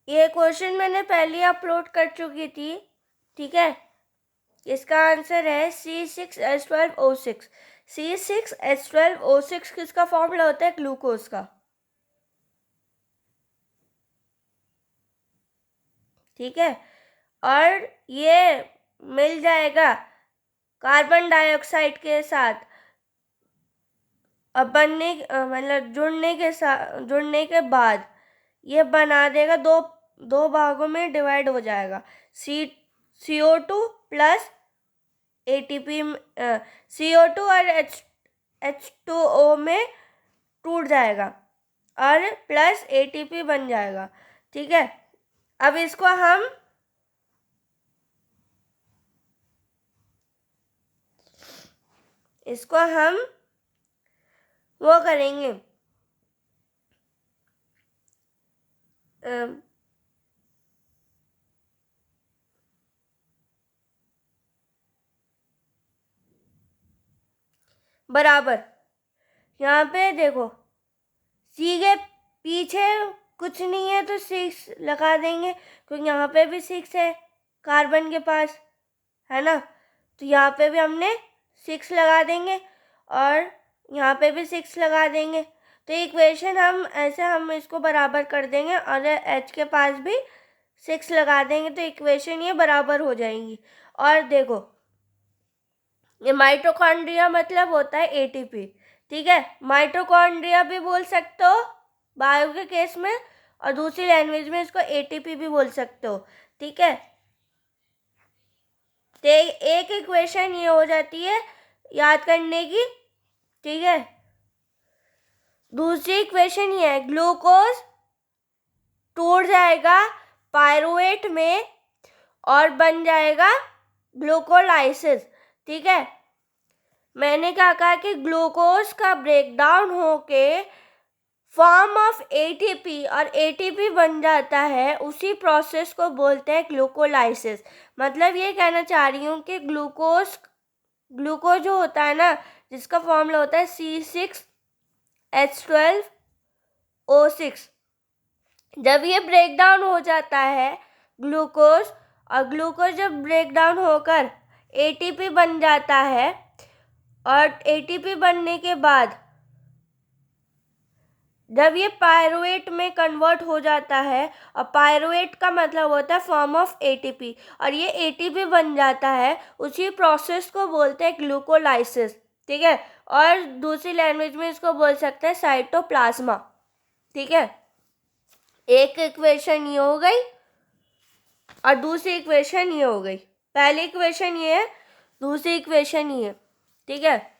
ये क्वेश्चन मैंने पहले अपलोड कर चुकी थी, ठीक है। इसका आंसर है C6H12O6। C6H12O6 किसका फॉर्मूला होता है? ग्लूकोज का, ठीक है। और ये मिल जाएगा कार्बन डाइऑक्साइड के साथ, अब बनने मतलब जुड़ने के बाद ये बना देगा, दो भागों में डिवाइड हो जाएगा। CO2 प्लस ATP, CO2 और H2O में टूट जाएगा और प्लस ATP बन जाएगा, ठीक है। अब इसको हम वो करेंगे, बराबर। यहाँ पे देखो, C के पीछे कुछ नहीं है तो 6 लगा देंगे, क्योंकि यहाँ पे भी 6 है कार्बन के पास, है ना। तो यहाँ पे भी हमने 6 लगा देंगे और यहाँ पे भी 6 लगा देंगे। तो इक्वेशन हम इसको बराबर कर देंगे और H के पास भी 6 लगा देंगे, तो इक्वेशन ये बराबर हो जाएंगी। और देखो, ये माइटोकॉन्ड्रिया मतलब होता है ATP, ठीक है। माइटोकॉन्ड्रिया भी बोल सकते हो बायो के केस में, और दूसरी लैंग्वेज में इसको ATP भी बोल सकते हो, ठीक है। तो एक इक्वेशन ये हो जाती है याद करने की, ठीक है। दूसरी इक्वेशन ये है, ग्लूकोज टूट जाएगा पायरुवेट में और बन जाएगा ग्लूकोलाइसिस, ठीक है। मैंने क्या कहा कि ग्लूकोज का ब्रेकडाउन होके फॉर्म ऑफ ATP और ATP बन जाता है, उसी प्रोसेस को बोलते हैं ग्लूकोलाइसिस। मतलब ये कहना चाह रही हूँ कि ग्लूकोज जो होता है ना, जिसका फॉर्मूला होता है C6H12O6, जब ये ब्रेकडाउन हो जाता है ग्लूकोज, और ग्लूकोज जब ब्रेकडाउन होकर ATP बन जाता है, और ATP बनने के बाद जब ये पायरुवेट में कन्वर्ट हो जाता है, और पायरुवेट का मतलब होता है फॉर्म ऑफ ATP, और ये ATP बन जाता है, उसी प्रोसेस को बोलते हैं ग्लूकोलाइसिस, ठीक है। और दूसरी लैंग्वेज में इसको बोल सकते हैं साइटोप्लाज्मा, ठीक है। एक इक्वेशन ये हो गई और दूसरी इक्वेशन ये हो गई। पहली इक्वेशन ये है, दूसरी इक्वेशन ये, ठीक है।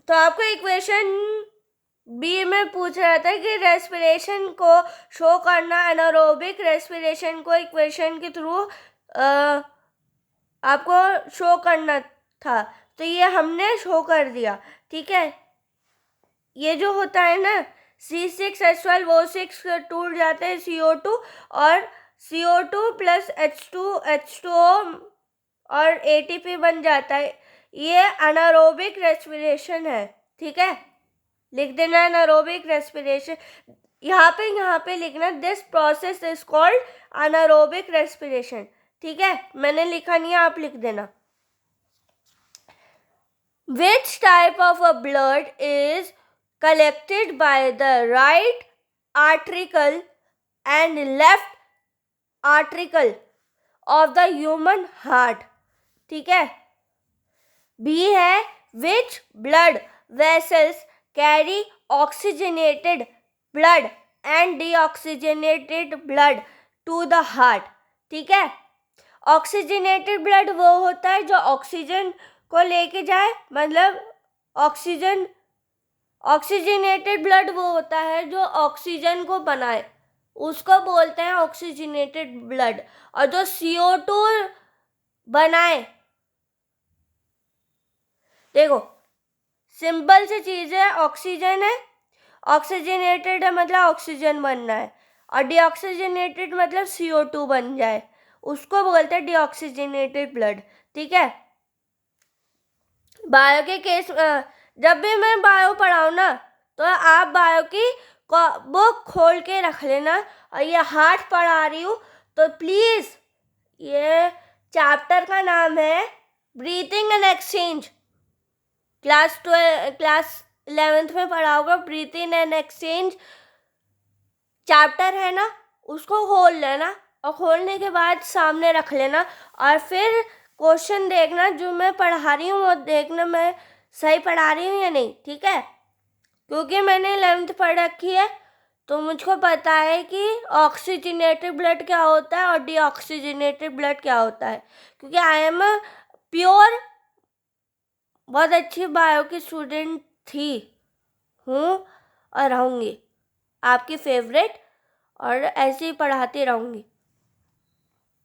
तो आपको इक्वेशन बी में पूछ रहा था कि रेस्पिरेशन को शो करना, एनारोबिक रेस्पिरेशन को इक्वेशन के थ्रू आपको शो करना था, तो ये हमने शो कर दिया, ठीक है। ये जो होता है ना, C6H12O6 टूट जाते हैं CO2, और CO2 प्लस H2O और ATP बन जाता है, ये अनारोबिक रेस्पिरेशन है, ठीक है। लिख देना अनारोबिक रेस्पिरेशन, यहाँ पे लिखना this process is called anaerobic respiration, ठीक है। मैंने लिखा नहीं है, आप लिख देना। Which type of a blood is collected by the right artericle and left artericle of the human heart, ठीक है। B है, which blood vessels carry oxygenated blood and deoxygenated blood to the heart, ठीक है। Oxygenated blood वो होता है जो oxygen को लेके जाए, मतलब ऑक्सीजनेटेड ब्लड वो होता है जो ऑक्सीजन को बनाए, उसको बोलते हैं ऑक्सीजनेटेड ब्लड। और जो CO2 बनाए, देखो सिंपल सी चीज है, ऑक्सीजन है, ऑक्सीजनेटेड है मतलब ऑक्सीजन बनना है, और डीऑक्सीजनेटेड मतलब CO2 बन जाए, उसको बोलते हैं डीऑक्सीजनेटेड ब्लड, ठीक है। बायो के केस जब भी मैं बायो पढ़ाऊँ ना, तो आप बायो की बुक खोल के रख लेना। और ये हार्ट पढ़ा रही हूँ, तो प्लीज़, ये चैप्टर का नाम है breathing and exchange. Class 11th में पढ़ा होगा, ब्रीथिंग एंड एक्सचेंज चैप्टर है ना, उसको खोल लेना और खोलने के बाद सामने रख लेना और फिर क्वेश्चन देखना जो मैं पढ़ा रही हूँ, वो देखना मैं सही पढ़ा रही हूँ या नहीं, ठीक है? क्योंकि मैंने 11th पढ़ रखी है, तो मुझको पता है कि ऑक्सीजनेटेड ब्लड क्या होता है और डीऑक्सीजनेटेड ब्लड क्या होता है। क्योंकि आई एम अ प्योर, बहुत अच्छी बायो की स्टूडेंट हूँ और रहूँगी आपकी फेवरेट, और ऐसे ही पढ़ाती रहूँगी।